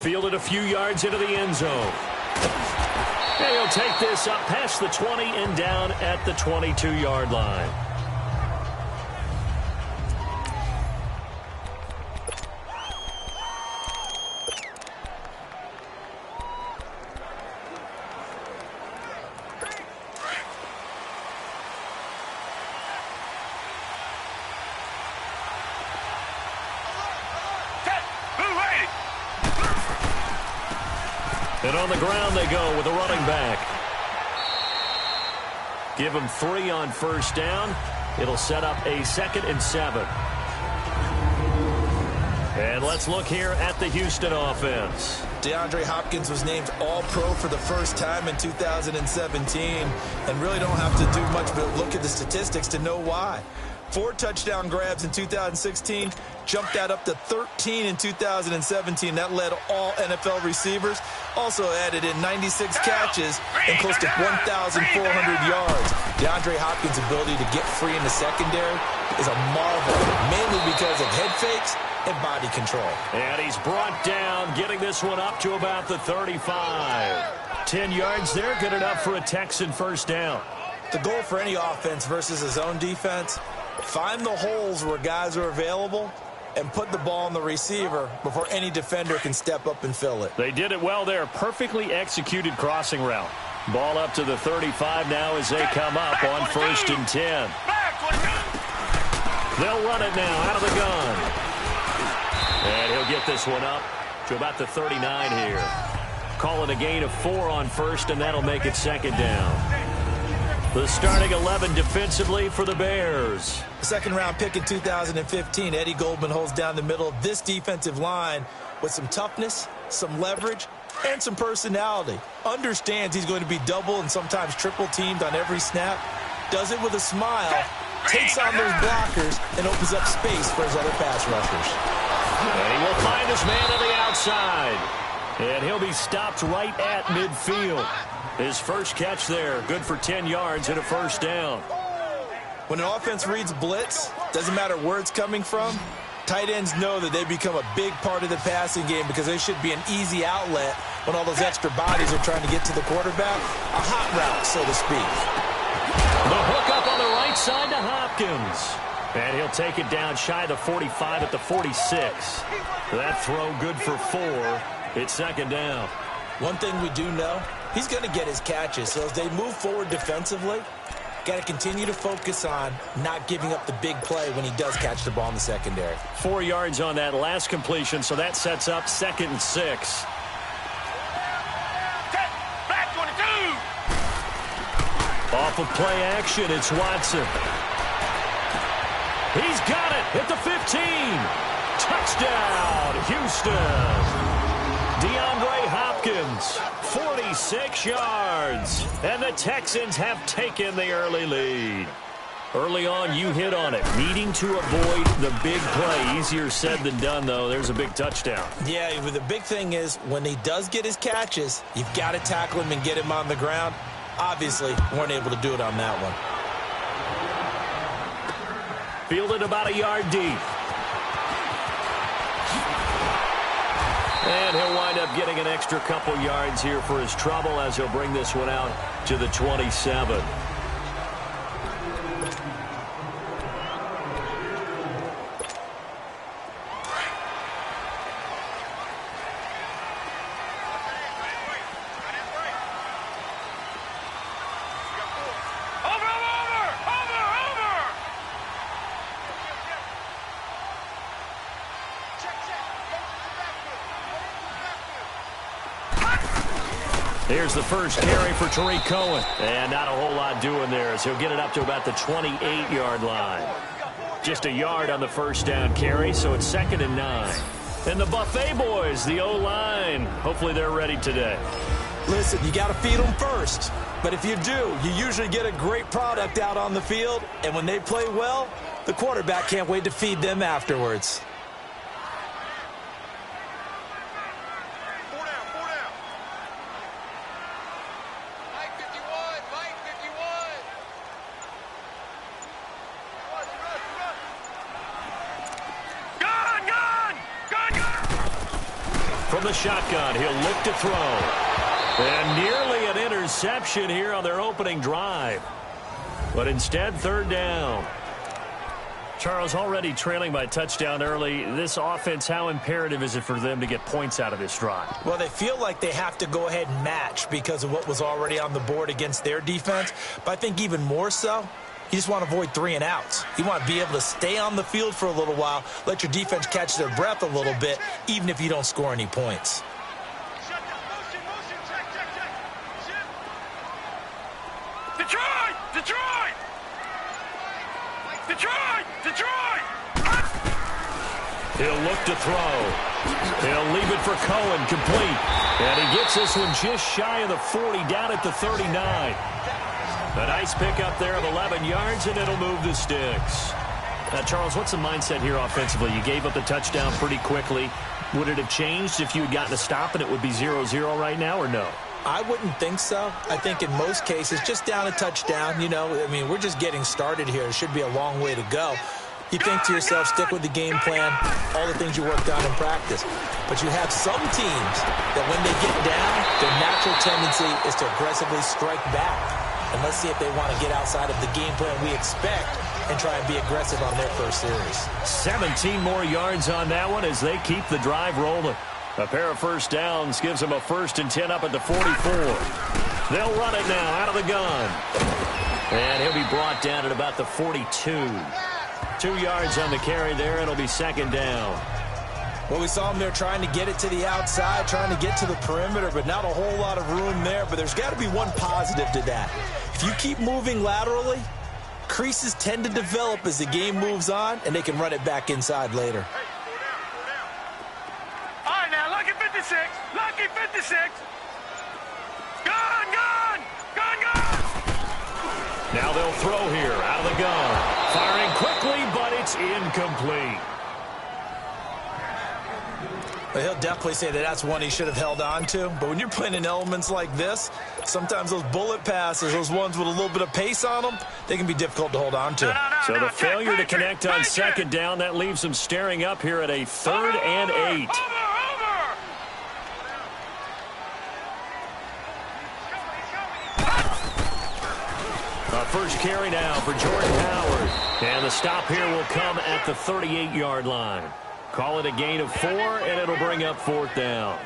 Fielded a few yards into the end zone. And he'll take this up past the 20 and down at the 22-yard line. And on the ground they go with a running back. Give him 3 on first down. It'll set up a 2nd and 7. And let's look here at the Houston offense. DeAndre Hopkins was named All-Pro for the first time in 2017. And really don't have to do much but look at the statistics to know why. 4 touchdown grabs in 2016, jumped that up to 13 in 2017. That led all NFL receivers. Also added in 96 catches and close to 1,400 yards. DeAndre Hopkins' ability to get free in the secondary is a marvel, mainly because of head fakes and body control. And he's brought down, getting this one up to about the 35. 10 yards there, good enough for a Texan first down. The goal for any offense versus his own defense, find the holes where guys are available and put the ball on the receiver before any defender can step up and fill it. They did it well there. Perfectly executed crossing route. Ball up to the 35 now as they come up on 1st and 10. They'll run it now out of the gun. And he'll get this one up to about the 39 here. Call it a gain of 4 on 1st, and that'll make it 2nd down. The starting 11 defensively for the Bears. Second-round pick in 2015, Eddie Goldman holds down the middle of this defensive line with some toughness, some leverage, and some personality. Understands he's going to be double and sometimes triple teamed on every snap. Does it with a smile, takes on those blockers, and opens up space for his other pass rushers. And he will find his man on the outside. And he'll be stopped right at midfield. His first catch there, good for 10 yards and a first down. When an offense reads blitz, doesn't matter where it's coming from, tight ends know that they become a big part of the passing game because they should be an easy outlet when all those extra bodies are trying to get to the quarterback. A hot route, so to speak. The hook up on the right side to Hopkins. And he'll take it down shy of the 45 at the 46. That throw good for 4. It's 2nd down. One thing we do know, he's going to get his catches. So as they move forward defensively, got to continue to focus on not giving up the big play when he does catch the ball in the secondary. 4 yards on that last completion, so that sets up 2nd and 6. Off of play action, it's Watson. He's got it at the 15. Touchdown, Houston. DeAndre Hopkins, 46 yards. And the Texans have taken the early lead. Early on, you hit on it. Needing to avoid the big play. Easier said than done, though. There's a big touchdown. Yeah, but the big thing is when he does get his catches, you've got to tackle him and get him on the ground. Obviously, weren't able to do it on that one. Fielded about a yard deep. And he'll wind up getting an extra couple yards here for his trouble as he'll bring this one out to the 27. Here's the first carry for Tariq Cohen. And not a whole lot doing there as he'll get it up to about the 28-yard line. Just a yard on the first down carry, so it's 2nd and 9. And the Buffet boys, the O-line, hopefully they're ready today. Listen, you got to feed them first. But if you do, you usually get a great product out on the field. And when they play well, the quarterback can't wait to feed them afterwards. the shotgun. He'll look to throw. And nearly an interception here on their opening drive. But instead, third down. Charles, already trailing by a touchdown early. This offense, how imperative is it for them to get points out of this drive? Well, they feel like they have to go ahead and match because of what was already on the board against their defense. But I think even more so, you just want to avoid 3 and outs. You want to be able to stay on the field for a little while, let your defense catch their breath a little bit, even if you don't score any points. Detroit! Detroit! Detroit! Detroit! He'll look to throw. He'll leave it for Cohen, complete. And he gets this one just shy of the 40, down at the 39. A nice pickup there of 11 yards, and it'll move the sticks. Charles, what's the mindset here offensively? You gave up the touchdown pretty quickly. Would it have changed if you had gotten a stop and it would be 0-0 right now, or no? I wouldn't think so. I think in most cases, just down a touchdown, you know, I mean, we're just getting started here. It should be a long way to go. You think to yourself, stick with the game plan, all the things you worked on in practice. But you have some teams that when they get down, their natural tendency is to aggressively strike back. And let's see if they want to get outside of the game plan we expect and try and be aggressive on their first series. 17 more yards on that one as they keep the drive rolling. A pair of first downs gives them a 1st and 10 up at the 44. They'll run it now out of the gun. And he'll be brought down at about the 42. 2 yards on the carry there, and it'll be 2nd down. Well, we saw him there trying to get it to the outside, trying to get to the perimeter, but not a whole lot of room there. But there's got to be one positive to that. If you keep moving laterally, creases tend to develop as the game moves on, and they can run it back inside later. All right, now, lucky 56. Lucky 56. Gun, gun! Gun, gun! Now they'll throw here out of the gun. Firing quickly, but it's incomplete. Well, he'll definitely say that that's one he should have held on to. But when you're playing in elements like this, sometimes those bullet passes, those ones with a little bit of pace on them, they can be difficult to hold on to. So the failure to connect on 2nd down, that leaves them staring up here at a 3rd and 8. First carry now for Jordan Howard. And the stop here will come at the 38-yard line. Call it a gain of 4, and it'll bring up 4th down.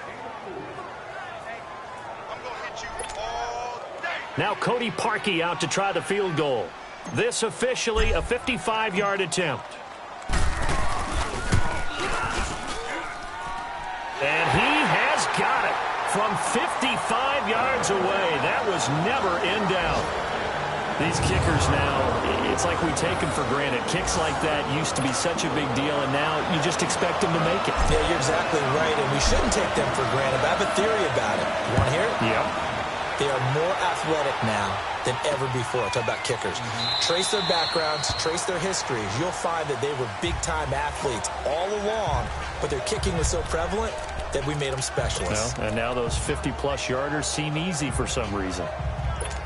Now Cody Parkey out to try the field goal. This officially a 55-yard attempt. And he has got it from 55 yards away. That was never in doubt. These kickers now, it's like we take them for granted. Kicks like that used to be such a big deal, and now you just expect them to make it. Yeah, you're exactly right, and we shouldn't take them for granted. But I have a theory about it. You want to hear it? Yep. They are more athletic now than ever before. Talk about kickers. Trace their backgrounds, trace their histories. You'll find that they were big-time athletes all along, but their kicking was so prevalent that we made them specialists. Well, and now those 50-plus yarders seem easy for some reason.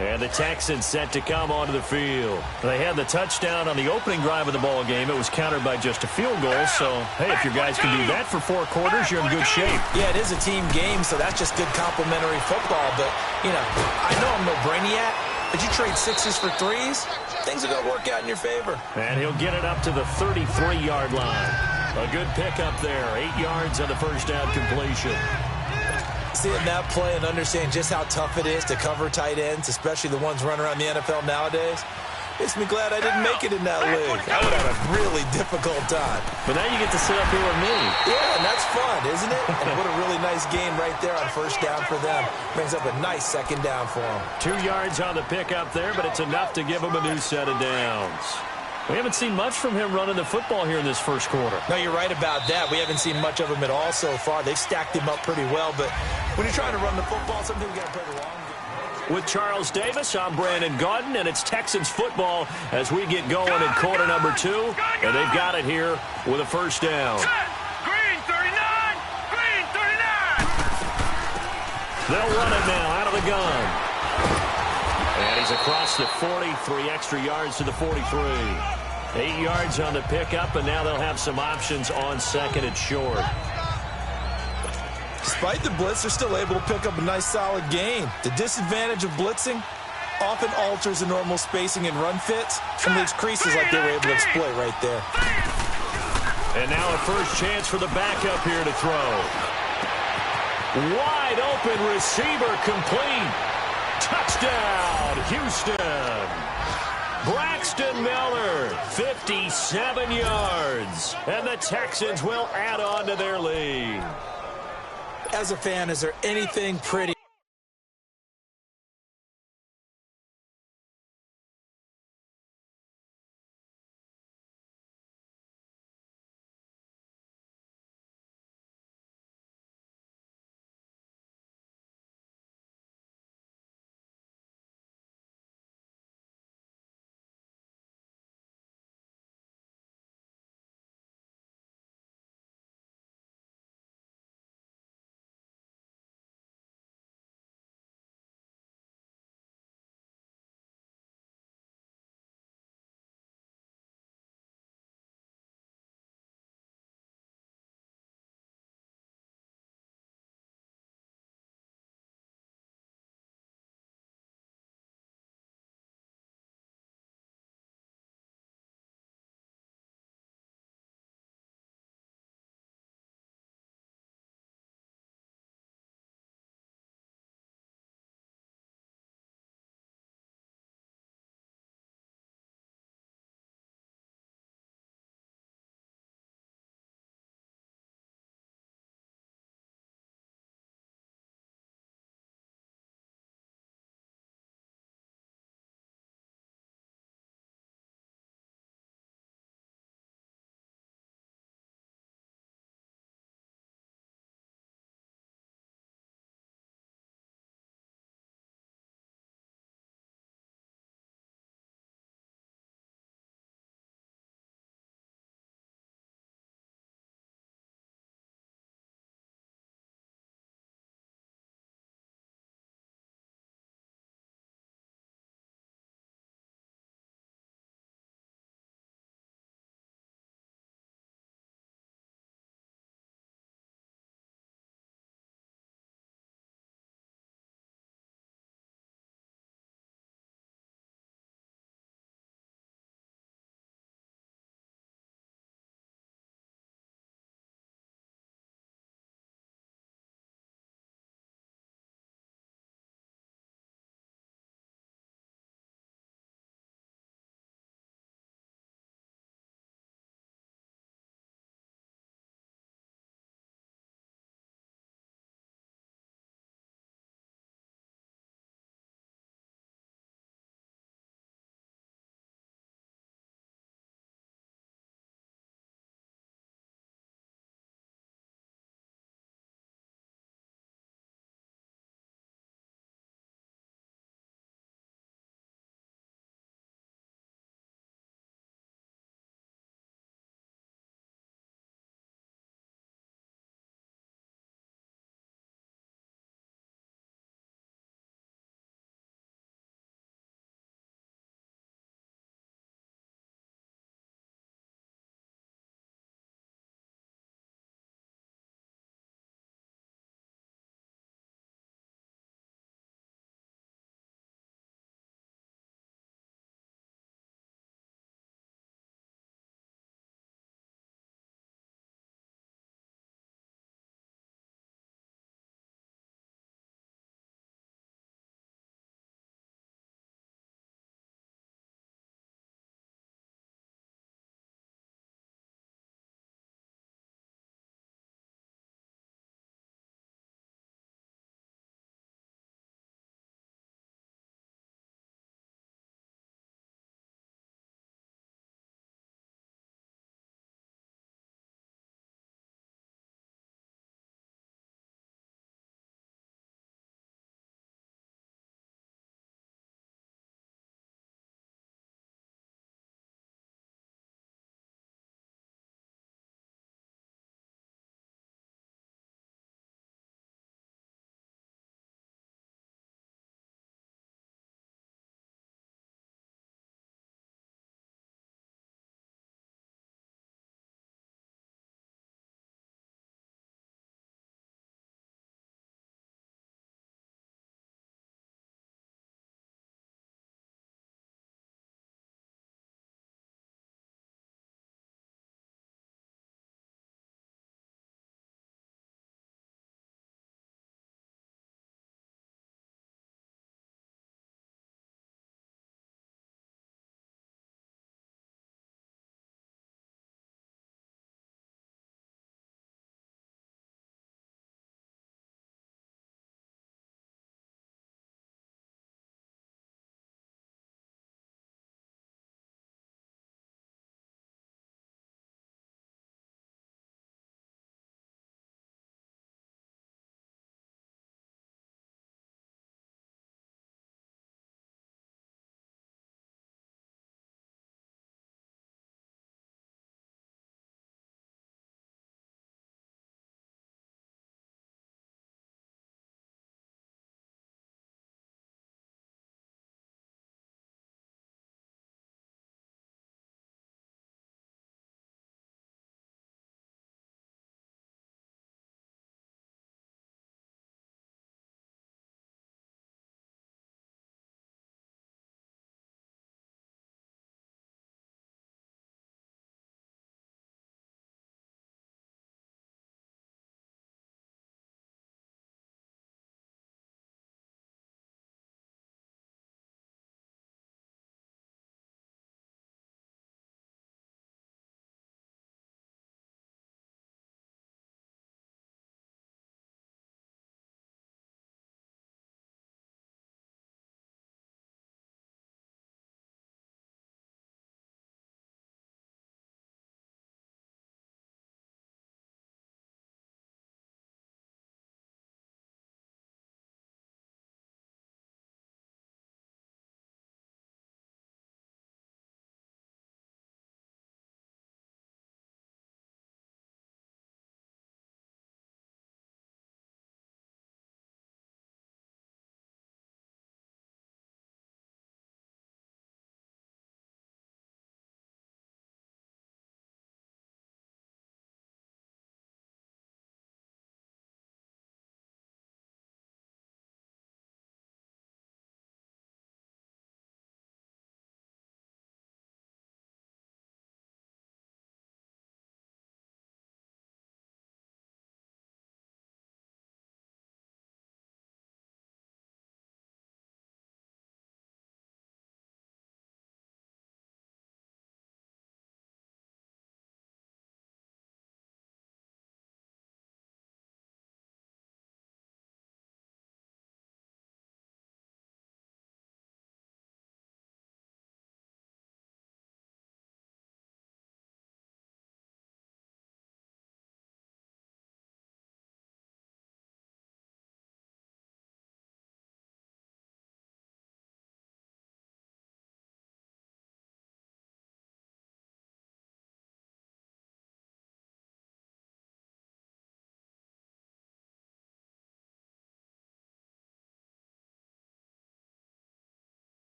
And the Texans set to come onto the field. They had the touchdown on the opening drive of the ball game. It was countered by just a field goal. So, hey, if your guys can do that for 4 quarters, you're in good shape. Yeah, it is a team game, so that's just good complimentary football. But, you know, I know I'm no brainiac, but you trade 6s for 3s, things are going to work out in your favor. And he'll get it up to the 33-yard line. A good pickup there. 8 yards on the first down completion. Seeing that play and understand just how tough it is to cover tight ends, especially the ones running around the NFL nowadays, makes me glad I didn't make it in that league. I would have a really difficult time. But now you get to sit up here with me. Yeah, and that's fun, isn't it? And what a really nice game right there on first down for them. Brings up a nice 2nd down for them. 2 yards on the pickup there, but it's enough to give them a new set of downs. We haven't seen much from him running the football here in this first quarter. No, you're right about that. We haven't seen much of him at all so far. They've stacked him up pretty well, but when you're trying to run the football, sometimes you got to play the long game. With Charles Davis, I'm Brandon Gaudin, and it's Texans football as we get going in quarter number 2, and they've got it here with a first down. Green 39! Green 39! They'll run it now out of the gun. And he's across the 40, 3 extra yards to the 43. 8 yards on the pickup, and now they'll have some options on 2nd and short. Just despite the blitz, they're still able to pick up a nice, solid gain. The disadvantage of blitzing often alters the normal spacing and run fits and leaves creases like they were able to exploit right there. And now a first chance for the backup here to throw. Wide open receiver complete. Touchdown, Houston. Braxton Miller, 57 yards. And the Texans will add on to their lead. As a fan, is there anything pretty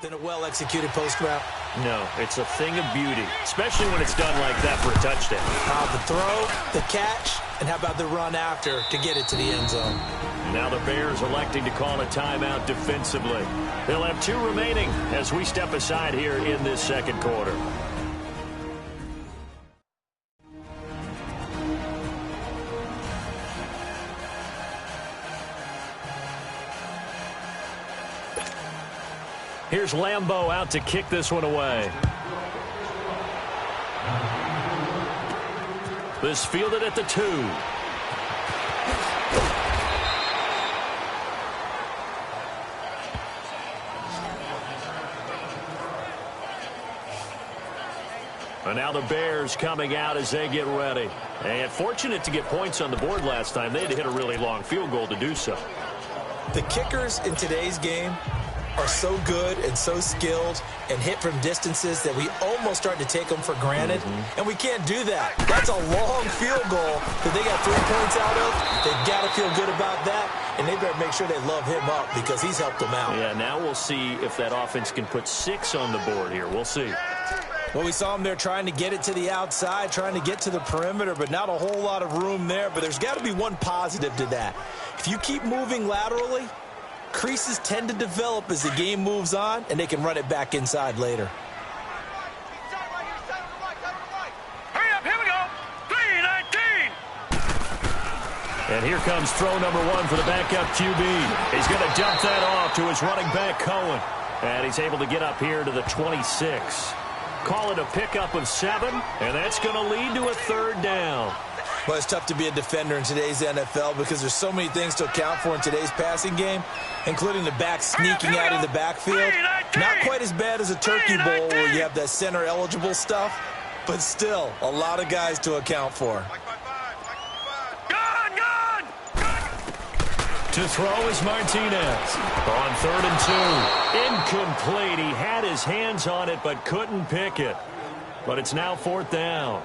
Than a well-executed post route. No, it's a thing of beauty, especially when it's done like that for a touchdown. The throw, the catch, and how about the run after to get it to the end zone? Now the Bears electing to call a timeout defensively. They'll have 2 remaining as we step aside here in this second quarter. Here's Lambeau out to kick this one away. This fielded at the 2. And now the Bears coming out as they get ready. And fortunate to get points on the board last time. They had to hit a really long field goal to do so. The kickers in today's game are so good and so skilled and hit from distances that we almost start to take them for granted. And we can't do that. That's a long field goal that they got 3 points out of. They've got to feel good about that, and they better make sure they love him up because he's helped them out. Yeah, now we'll see if that offense can put 6 on the board here. We'll see. Well, we saw him there trying to get it to the outside, trying to get to the perimeter, but not a whole lot of room there. But there's got to be one positive to that. If you keep moving laterally, creases tend to develop as the game moves on, and they can run it back inside later. Hurry up, here we go. 3:19. And here comes throw number 1 for the backup QB. He's going to dump that off to his running back, Cohen. And he's able to get up here to the 26. Call it a pickup of 7, and that's going to lead to a 3rd down. Well, it's tough to be a defender in today's NFL because there's so many things to account for in today's passing game, including the back sneaking out in the backfield. Not quite as bad as a turkey bowl where you have that center-eligible stuff, but still a lot of guys to account for. Gone! To throw is Martinez. On 3rd and 2. Incomplete. He had his hands on it but couldn't pick it. But it's now 4th down.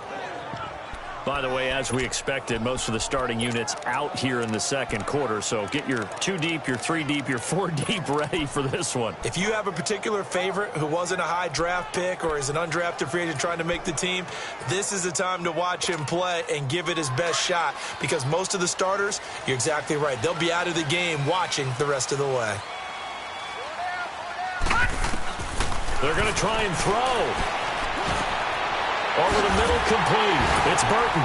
By the way, as we expected, most of the starting units out here in the second quarter. So get your 2 deep, your 3 deep, your 4 deep ready for this one. If you have a particular favorite who wasn't a high draft pick or is an undrafted free agent trying to make the team, this is the time to watch him play and give it his best shot because most of the starters, you're exactly right, they'll be out of the game watching the rest of the way. They're going to try and throw. Over the middle, complete. It's Burton.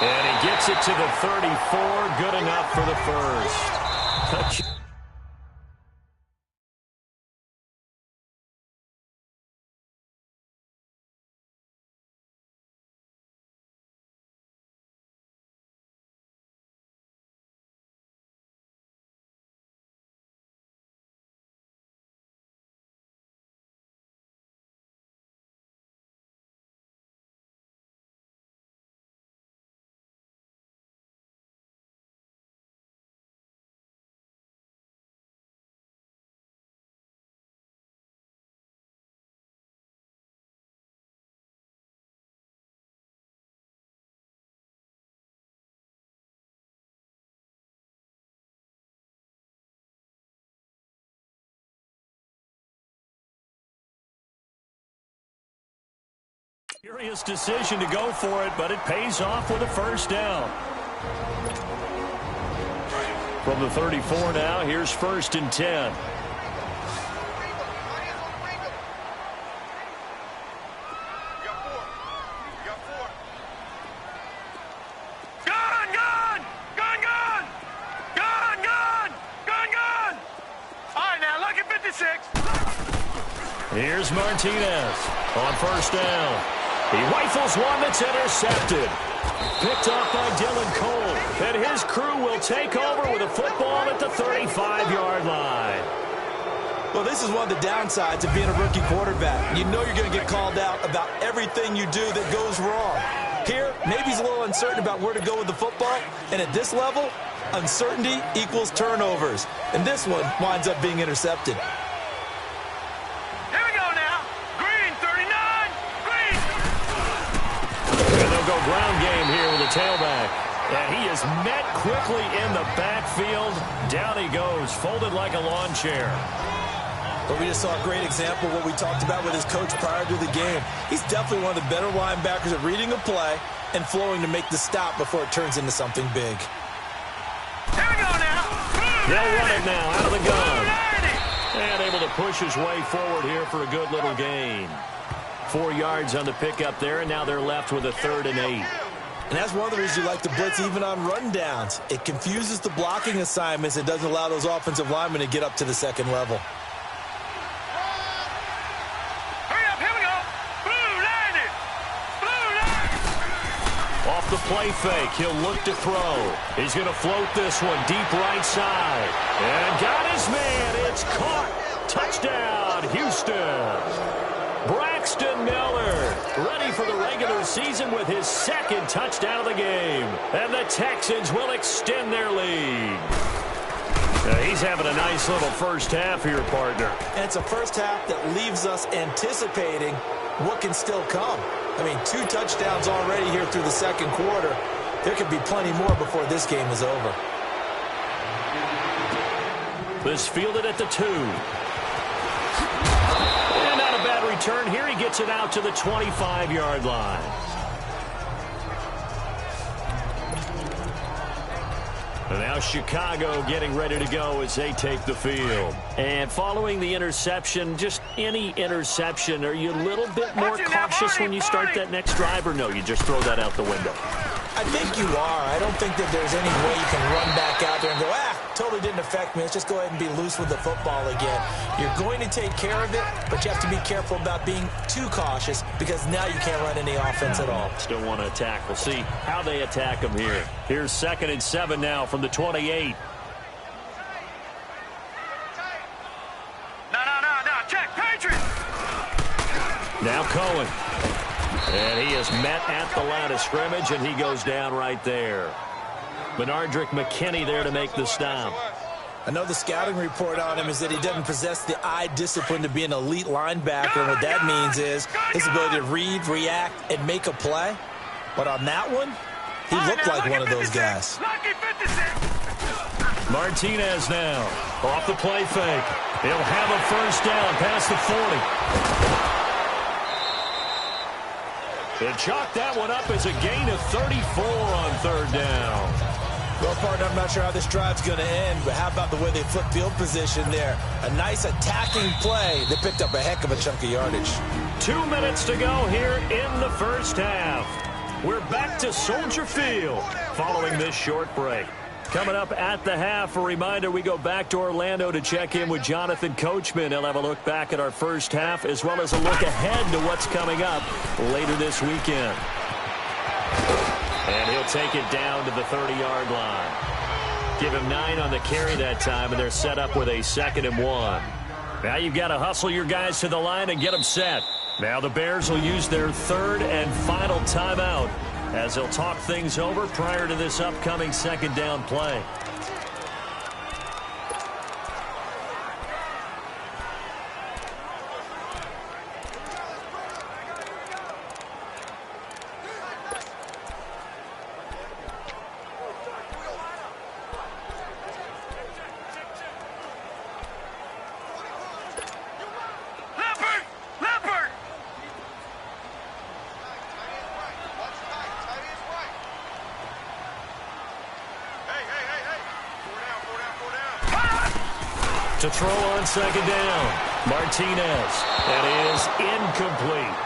And he gets it to the 34. Good enough for the first. Curious decision to go for it, but it pays off with a 1st down. From the 34 now, here's 1st and 10. Here's Martinez on 1st down. He rifles one that's intercepted. Picked off by Dylan Cole. And his crew will take over with a football at the 35-yard line. Well, this is one of the downsides of being a rookie quarterback. You know you're going to get called out about everything you do that goes wrong. Here, maybe he's a little uncertain about where to go with the football. And at this level, uncertainty equals turnovers. And this one winds up being intercepted. Ground game here with a tailback. And he is met quickly in the backfield. Down he goes, folded like a lawn chair. But we just saw a great example of what we talked about with his coach prior to the game. He's definitely one of the better linebackers at reading a play and flowing to make the stop before it turns into something big. Here we go now. They'll run it now out of the gun. And able to push his way forward here for a good little gain. 4 yards on the pickup there, and now they're left with a 3rd and 8. And that's one of the reasons you like to blitz even on rundowns. It confuses the blocking assignments. It doesn't allow those offensive linemen to get up to the second level. Hurry up, here we go. Blue 90. Blue 90. Off the play fake, he'll look to throw. He's going to float this one deep right side. And got his man. It's caught. Touchdown, Houston. Braxton Miller ready for the regular season with his 2nd touchdown of the game. And the Texans will extend their lead. He's having a nice little first half here, partner. And it's a first half that leaves us anticipating what can still come. I mean, 2 touchdowns already here through the second quarter. There could be plenty more before this game is over. This fielded at the 2. And not a bad return here. He gets it out to the 25-yard line. And now Chicago getting ready to go as they take the field. And following the interception, just any interception, are you a little bit more cautious when you start that next drive, or no, you just throw that out the window? I think you are. I don't think that there's any way you can run back out there and go, totally didn't affect me. Let's just go ahead and be loose with the football again. You're going to take care of it, but you have to be careful about being too cautious because now you can't run any offense at all. Still want to attack. We'll see how they attack them here. Here's 2nd and 7 now from the 28. No. Check, Patriots. Now Cohen. And he is met at the line of scrimmage, and he goes down right there. Benardrick McKinney there to make the stop. I know the scouting report on him is that he doesn't possess the eye discipline to be an elite linebacker. And what that means is his ability to read, react, and make a play. But on that one, he looked like one of those guys. Martinez now off the play fake. He'll have a first down past the 40. They chalk that one up as a gain of 34 on 3rd down. Well, partner, I'm not sure how this drive's going to end, but how about the way they flip field position there? A nice attacking play that picked up a heck of a chunk of yardage. 2 minutes to go here in the first half. We're back to Soldier Field following this short break. Coming up at the half, a reminder, we go back to Orlando to check in with Jonathan Coachman. He'll have a look back at our first half as well as a look ahead to what's coming up later this weekend. And he'll take it down to the 30-yard line. Give him 9 on the carry that time, and they're set up with a 2nd and 1. Now you've got to hustle your guys to the line and get them set. Now the Bears will use their 3rd and final timeout as they'll talk things over prior to this upcoming 2nd down play. To throw on 2nd down, Martinez. That is incomplete.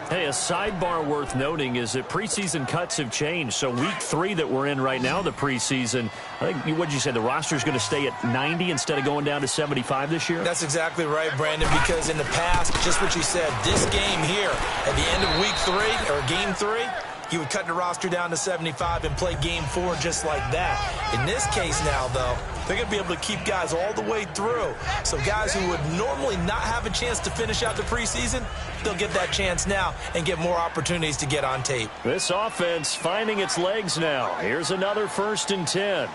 Hey, a sidebar worth noting is that preseason cuts have changed. So week 3 that we're in right now, the preseason, I think, what did you say, the roster's going to stay at 90 instead of going down to 75 this year? That's exactly right, Brandon, because in the past, just what you said, this game here, at the end of week 3, or game 3, you would cut the roster down to 75 and play game 4 just like that. In this case now, though, they're going to be able to keep guys all the way through. So guys who would normally not have a chance to finish out the preseason, they'll get that chance now and get more opportunities to get on tape. This offense finding its legs now. Here's another 1st and 10. All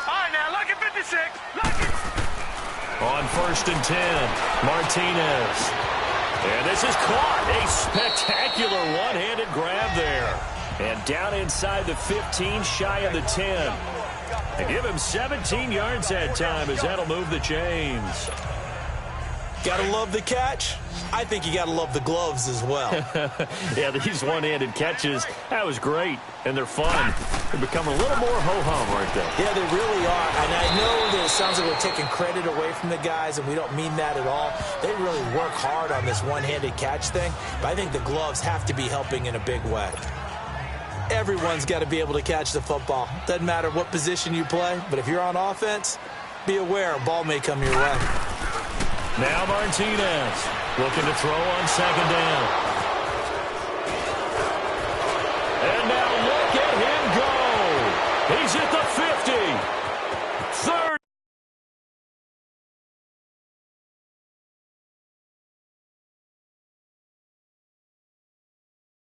right, now, look at 56. Look at. On 1st and 10, Martinez. And this is caught. A spectacular one-handed grab there. And down inside the 15, shy of the 10. And give him 17 yards that time as that'll move the chains. Gotta love the catch. I think you gotta love the gloves as well. Yeah, these one-handed catches, that was great, and they're fun. They're becoming a little more ho-hum, aren't they? Yeah, they really are. And I know that it sounds like we're taking credit away from the guys, and we don't mean that at all. They really work hard on this one-handed catch thing, but I think the gloves have to be helping in a big way. Everyone's got to be able to catch the football. Doesn't matter what position you play, but if you're on offense, be aware a ball may come your way. Now Martinez looking to throw on second down.